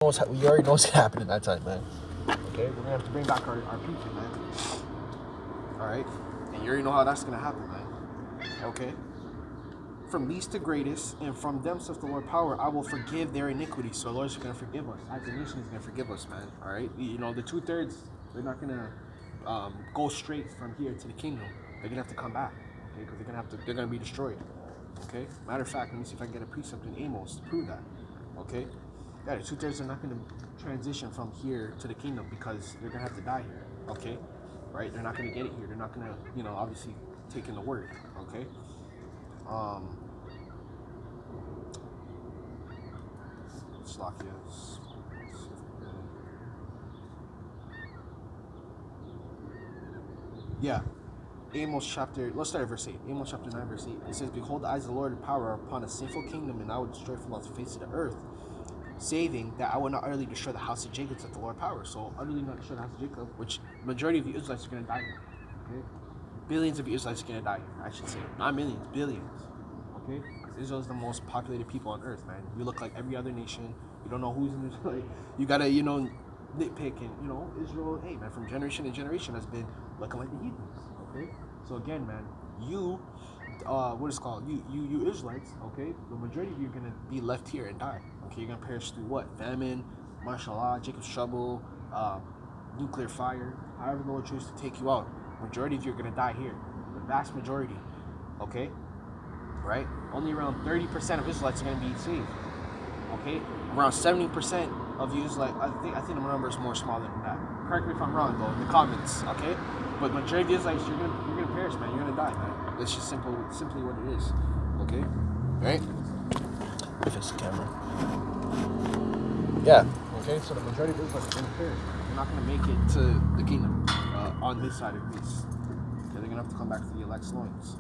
We already know what's gonna happen at that time, man. Okay, we're gonna have to bring back our people, man. Alright? And you already know how that's gonna happen, man. Okay? From least to greatest, and from them says the Lord power, I will forgive their iniquity. So the Lord's gonna forgive us. As a nation, He's gonna forgive us, man. Alright? You know, the 2/3, they're not gonna go straight from here to the kingdom. They're gonna have to come back. Okay? Because they're gonna be destroyed. Okay? Matter of fact, let me see if I can get a precept in Amos to prove that. Okay? Yeah, the 2/3 are not going to transition from here to the kingdom because they're going to have to die here, okay? Right? They're not going to get it here. They're not going to, obviously take in the word, okay? Yeah. Let's start at verse 8. Amos chapter 9, verse 8. It says, Behold, the eyes of the Lord and power are upon a sinful kingdom, and I will destroy from off the face of the earth, saving that I will not utterly destroy the house of Jacob, saith the Lord power. So utterly not destroy the house of Jacob, which majority of the Israelites are going to die here. Okay? Billions of Israelites are going to die here, I should say. Not millions, billions. Okay? Because Israel is the most populated people on earth, man. You look like every other nation. You don't know who's in Israel. Like, you got to, nitpick. And, Israel, hey, man, from generation to generation has been looking like the heathens. Okay? So again, man, you Israelites, okay, the majority of you are going to be left here and die. Okay, you're going to perish through what? Famine, martial law, Jacob's trouble, nuclear fire, however the Lord chooses to take you out. Majority of you are going to die here. The vast majority. Okay? Right? Only around 30% of Israelites are going to be saved. Okay? Around 70% of you Israelites, I think the number is more smaller than that. Correct me if I'm wrong, though, in the comments. Okay? But majority of Israelites, you're gonna perish, man. You're gonna die, man. That's just simply what it is. Okay? Right? Fix the camera. Yeah. Okay, so the majority of Israelites are gonna perish, man. They're not gonna make it to the kingdom on this side of Greece. Okay, they're gonna have to come back to the elect's loins.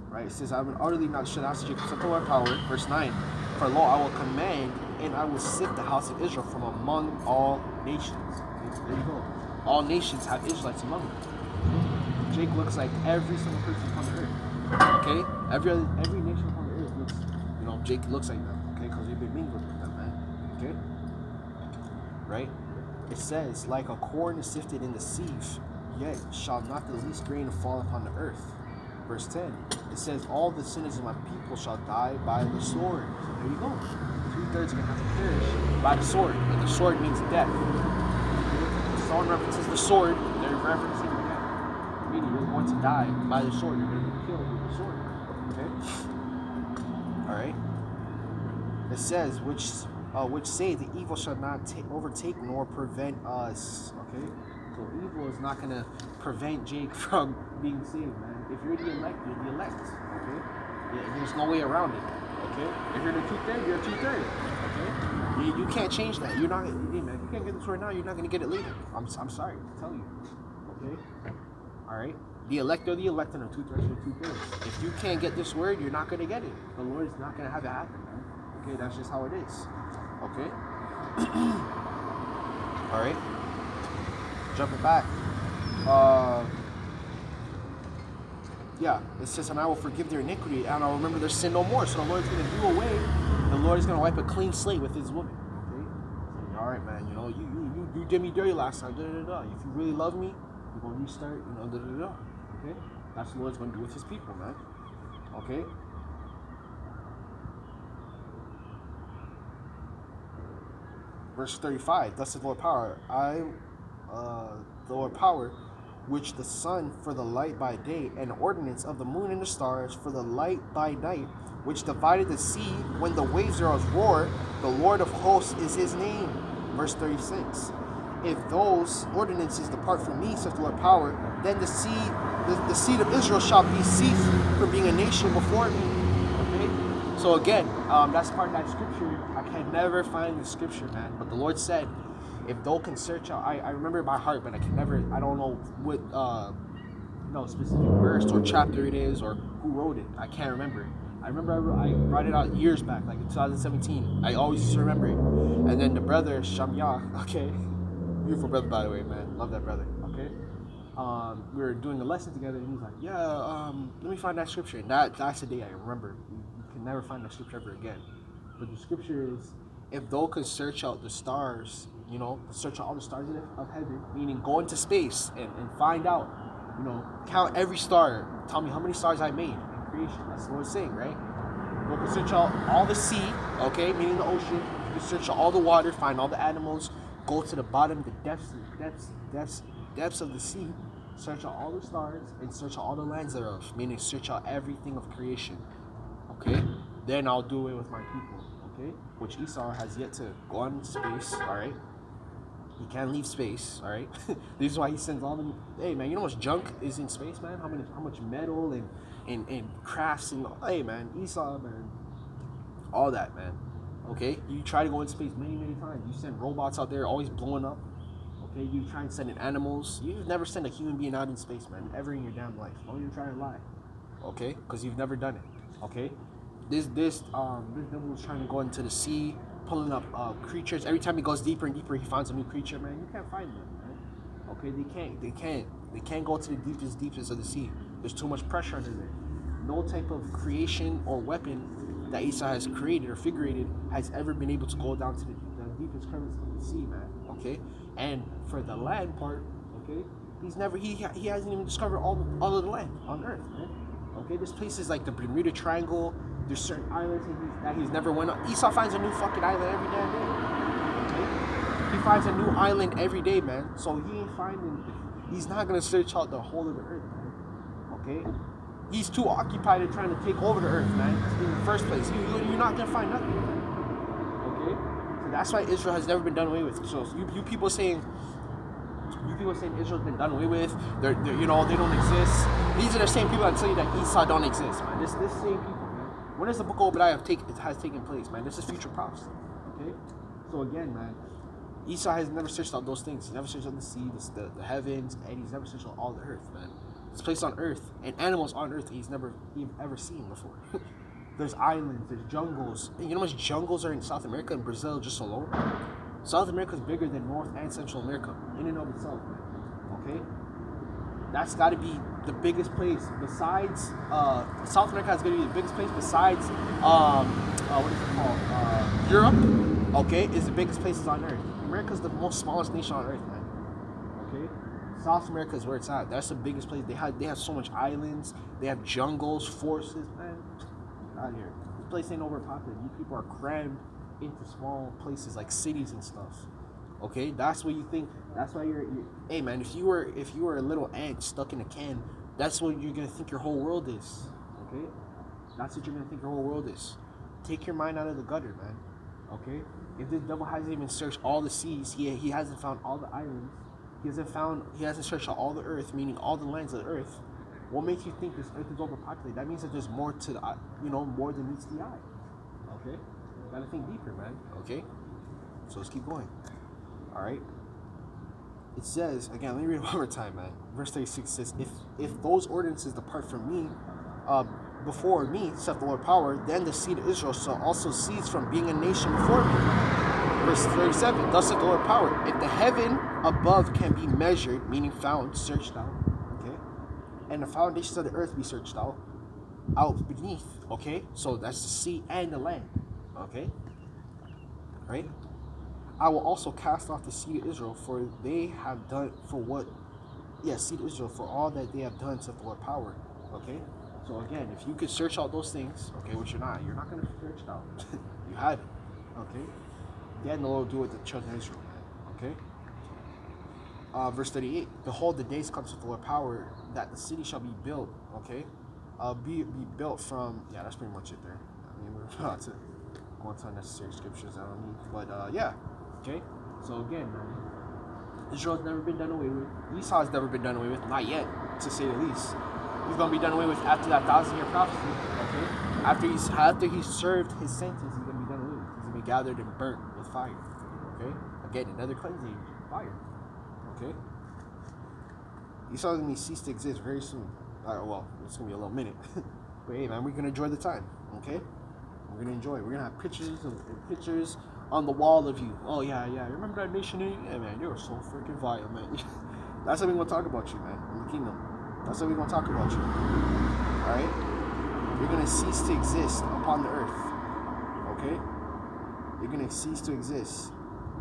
Right? It says, I will utterly not shut out Jacob, set the Lord power. Verse 9. For lo, I will command, and I will sift the house of Israel from among all nations. Okay, there you go. All nations have Israelites among them. Jake looks like every single person on the earth. Okay? Every nation on the earth looks, Jake looks like them. Okay? Because they've been mingled with them, man. Okay? Right? It says, like a corn is sifted in the sieve, yet shall not the least grain fall upon the earth. Verse 10. It says, all the sinners of my people shall die by the sword. So there you go. 2/3 are going to have to perish by the sword. And the sword means death. If someone references the sword, they're referencing death. Meaning you're going to die by the sword. You're going to be killed with the sword. Okay? Alright? It says, which say the evil shall not overtake nor prevent us. Okay? So evil is not going to prevent Jake from being saved, man. If you're the elect, you're the elect. Okay? Yeah, there's no way around it. Okay? If you're the 2/3, you're a 2/3. Okay? You can't change that. You're not, man. You can't get this right now. You're not going to get it later. I'm sorry to tell you. Okay? All right? The elect are the elect, and the 2/3 are 2/3. If you can't get this word, you're not going to get it. The Lord is not going to have it happen, man. Okay? That's just how it is. Okay? All right? Jumping back. Yeah, it says, and I will forgive their iniquity, and I'll remember their sin no more. So the Lord's going to do away. The Lord is going to wipe a clean slate with His woman. Okay? All right, man. You did me dirty last time. Da, da, da. If you really love me, you're going to restart. Da, da, da. Okay? That's what the Lord's going to do with His people, man. Okay? Verse 35. Thus saith the Lord power. The Lord power, which the sun for the light by day, and ordinance of the moon and the stars for the light by night, which divided the sea when the waves thereof roar, the Lord of hosts is His name. Verse 36. If those ordinances depart from me, saith the Lord power, then the seed of Israel shall be ceased from being a nation before me. Okay? So again, that's part of that scripture. I can never find the scripture, man. But the Lord said, if thou can search out, I remember it by heart, but I don't know what specific verse or chapter it is or who wrote it. I can't remember. I remember I brought it out years back, like in 2017. I always used to remember it. And then the brother, Sham, okay? Beautiful brother, by the way, man. Love that brother, okay? We were doing a lesson together, and he's like, let me find that scripture. And that's the day I remember. You can never find that scripture ever again. But the scripture is, if thou could search out the stars, search out all the stars of heaven, meaning go into space and find out, count every star, tell me how many stars I made in creation. That's what it's saying, right? You can search out all the sea, okay, meaning the ocean. You can search out all the water, find all the animals, go to the bottom, the depths of the sea, search out all the stars, and search out all the lands thereof, meaning search out everything of creation, okay? Then I'll do away with my people, okay? Which Esau has yet to go on into space, all right? He can't leave space, all right? This is why he sends all the... Hey, man, you know how much junk is in space, man? How much metal and crafts and... Hey, man, Esau, man. All that, man. Okay? You try to go in space many, many times. You send robots out there always blowing up. Okay? You try and send in animals. You've never sent a human being out in space, man. Ever in your damn life. Don't even try to lie. Okay? Because you've never done it. Okay? This devil is trying to go into the sea, pulling up creatures. Every time he goes deeper and deeper, he finds a new creature, man. You can't find them, man. Okay? They can't go to the deepest of the sea. There's too much pressure under there. No type of creation or weapon that Esau has created or figurated has ever been able to go down to the deepest crevice of the sea, man. Okay? And for the land part, okay, he hasn't even discovered all of the land on Earth, man. Okay, there's places like the Bermuda Triangle. There's certain islands that he's never went on. Esau finds a new fucking island every damn day. Okay? He finds a new island every day, man. So he's not gonna search out the whole of the earth, man. Okay? He's too occupied in trying to take over the earth, man. In the first place, you're not gonna find nothing, man. Okay? So that's why Israel has never been done away with. So you people saying Israel's been done away with, they don't exist. These are the same people that tell you that Esau don't exist, man. This same people, man. When does the book of Obadiah has taken place, man? This is future prophecy. Okay? So again, man, Esau has never searched out those things. He's never searched out the sea, the heavens, and he's never searched out all the earth, man. It's placed on earth and animals on earth he's never ever seen before. There's islands, there's jungles. You know how much jungles are in South America and Brazil just alone? South America is bigger than North and Central America in and of itself, man. Okay? That's got to be the biggest place besides South America has got to be the biggest place besides what is it called? Europe. Okay, is the biggest places on earth. America's the most smallest nation on earth, man. Okay? South America is where it's at. That's the biggest place. They have so much islands. They have jungles, forests, man. Out of here. This place ain't overpopulated. You people are crammed into small places like cities and stuff. Okay, that's what you think. That's why you're hey man, if you were a little ant stuck in a can, that's what you're gonna think your whole world is. Okay, that's what you're gonna think your whole world is. Take your mind out of the gutter, man. Okay, if this devil hasn't even searched all the seas, he hasn't found all the islands, he hasn't searched out all the earth, meaning all the lands of the earth. What makes you think this earth is overpopulated? That means that there's more to the more than meets the eye. Okay, gotta think deeper, man. Okay, so let's keep going. All right. It says again. Let me read it one more time, man. Verse 36 says, "If those ordinances depart from me, before me, saith the Lord power, then the seed of Israel shall also cease from being a nation before me." Verse 37, "Thus saith the Lord power: If the heaven above can be measured, meaning found, searched out, okay, and the foundations of the earth be searched out beneath, okay, so that's the sea and the land, okay, right." I will also cast off the seed of Israel, for they have done seed of Israel, for all that they have done, saith the Lord power. Okay? So again, if you could search out those things, okay, which you're not gonna search it out. You haven't. Okay? Then the Lord will do it with the children of Israel, man. Okay? Verse 38, "Behold, the days come, saith the Lord power, that the city shall be built, okay? Be built from," yeah, that's pretty much it there. I mean, we're about to go into unnecessary scriptures I don't need, but yeah. Okay, so again, man, Israel's never been done away with. Esau has never been done away with, not yet, to say the least. He's gonna be done away with after that 1,000-year prophecy. Okay, after he's served his sentence, he's gonna be done away with. He's gonna be gathered and burnt with fire. Okay, again, another cleansing, fire. Okay, Esau's gonna cease to exist very soon. Well, it's gonna be a little minute, but hey, man, we're gonna enjoy the time. Okay, we're gonna enjoy. We're gonna have pictures on the wall of you. Oh yeah, remember that nation? Yeah, man, you were so freaking vile, man. That's how we're gonna talk about you, man, in the kingdom. That's how we're gonna talk about you. Alright? You're gonna cease to exist upon the earth. Okay? You're going to cease to exist.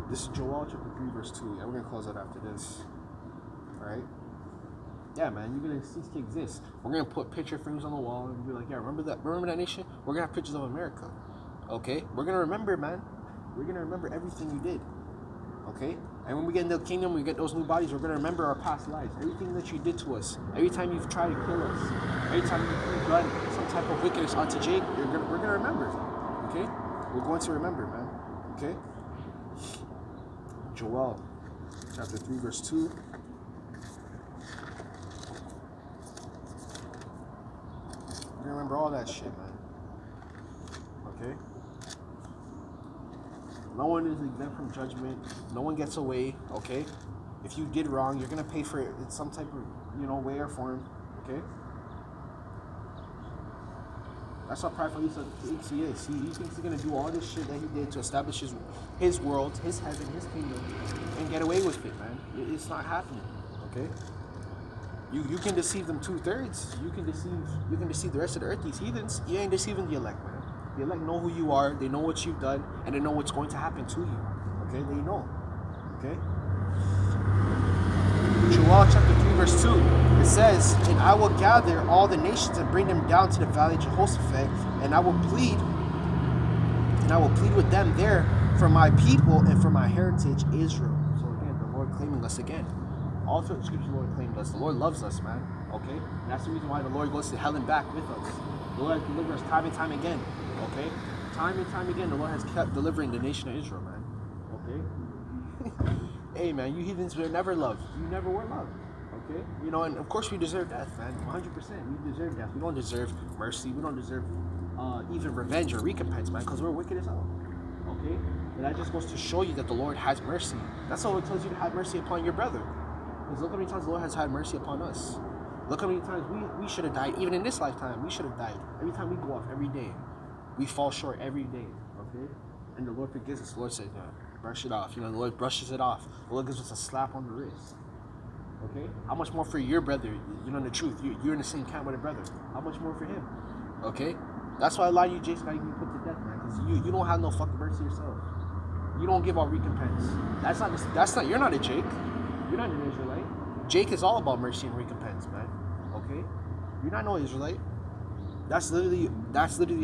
This is Joel chapter 3 verse 2. Yeah, we're going to close it after this. Alright? Yeah, man, you're going to cease to exist. We're going to put picture frames on the wall and be like, yeah, remember that nation? We're going to have pictures of America. Okay? We're going to remember, man. We're going to remember everything you did. Okay? And when we get into the kingdom, we get those new bodies, we're going to remember our past lives. Everything that you did to us. Every time you've tried to kill us. Every time you've done some type of wickedness onto Jake, we're going to remember. Okay? We're going to remember, man. Okay? Joel chapter 3 verse 2. We're going to remember all that shit, man. Okay? No one is exempt from judgment. No one gets away, okay? If you did wrong, you're going to pay for it in some type of, way or form, okay? That's how prideful Esau thinks he is. He thinks he's going to do all this shit that he did to establish his world, his heaven, his kingdom, and get away with it, man. It's not happening, okay? You can deceive them 2/3. You can deceive the rest of the earth, these heathens. You ain't deceiving the elect, man. The elect know who you are, they know what you've done, and they know what's going to happen to you. Okay? They know. Okay? Joel chapter 3 verse 2. It says, and I will gather all the nations and bring them down to the valley of Jehoshaphat, and I will plead with them there for my people and for my heritage Israel. So again, the Lord claiming us again. All through the scripture, the Lord claimed us. The Lord loves us, man. Okay? And that's the reason why the Lord goes to hell and back with us. The Lord has delivered us time and time again. Okay? Time and time again, the Lord has kept delivering the nation of Israel, man. Okay? Hey, man, you heathens were never loved. You never were loved. Okay? And of course we deserve death, man. 100%. We deserve death. We don't deserve mercy. We don't deserve even revenge or recompense, man, because we're wicked as hell. Okay? And that just goes to show you that the Lord has mercy. That's all it tells you to have mercy upon your brother. Because look how many times the Lord has had mercy upon us. Look how many times we should have died. Even in this lifetime, we should have died. Every time we go off, every day. We fall short every day, okay? And the Lord forgives us. The Lord says, brush it off. The Lord brushes it off. The Lord gives us a slap on the wrist, okay? How much more for your brother? The truth. You're in the same camp with a brother. How much more for him, okay? That's why a lot of you Jakes got to be put to death, man, because you don't have no fucking mercy yourself. You don't give out recompense. That's not. You're not a Jake. You're not an Israelite. Jake is all about mercy and recompense, man. Okay? You're not no Israelite. That's literally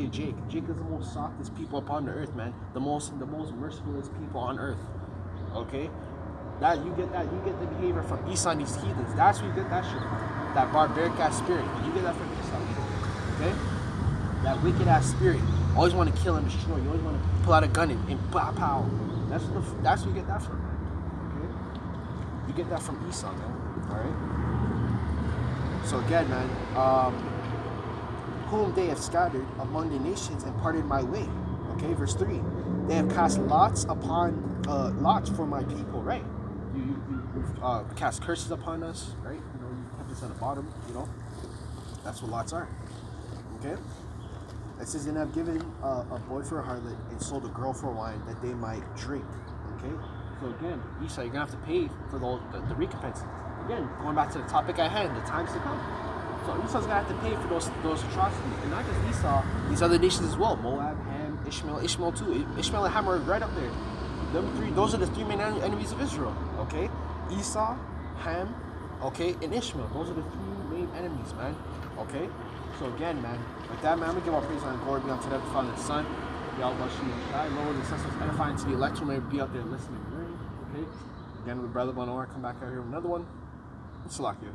a Jake. Jake is the most softest people upon the earth, man. The most mercifulest people on earth. Okay? You get the behavior from Esau and these heathens. That's where you get that shit from. That barbaric ass spirit. You get that from Esau. Okay? That wicked ass spirit. Always want to kill and destroy. You always want to pull out a gun and pow pow. That's where you get that from, man. Okay? You get that from Esau, man. Alright? So again, man, whom they have scattered among the nations and parted my way. Okay, verse 3. They have cast lots for my people, right? You cast curses upon us, right? You kept us at the bottom, That's what lots are. Okay? It says, and I've given a boy for a harlot and sold a girl for wine that they might drink. Okay? So again, Esau, you're going to have to pay for the recompense. Again, going back to the topic at hand, the times to come. So Esau's gonna have to pay for those atrocities, and not just Esau, these other nations as well. Moab, Ham, Ishmael too. Ishmael and Ham are right up there. Those are the three main enemies of Israel. Okay, Esau, Ham, okay, and Ishmael. Those are the three main enemies, man. Okay. So again, man, with that, man, I'm gonna give our praise and glory be unto the Father and the Son. Yahawashi, Lord, the Son, was edifying to the elect who may be out there listening. Okay. Again, with Brother Bonor, come back out here with another one. Salakia.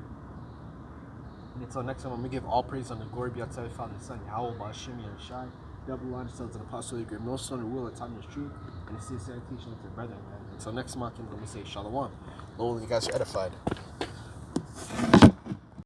And until next time, I'm going to give all praise and the glory be unto the Father and the Son, Yahawah, Sham, Yahawashi, double line, sons of the apostolic great millstone, the will of time is truth, and the sincere teaching of the brethren. Until next month, let me say Shalom. Lord, you guys are edified.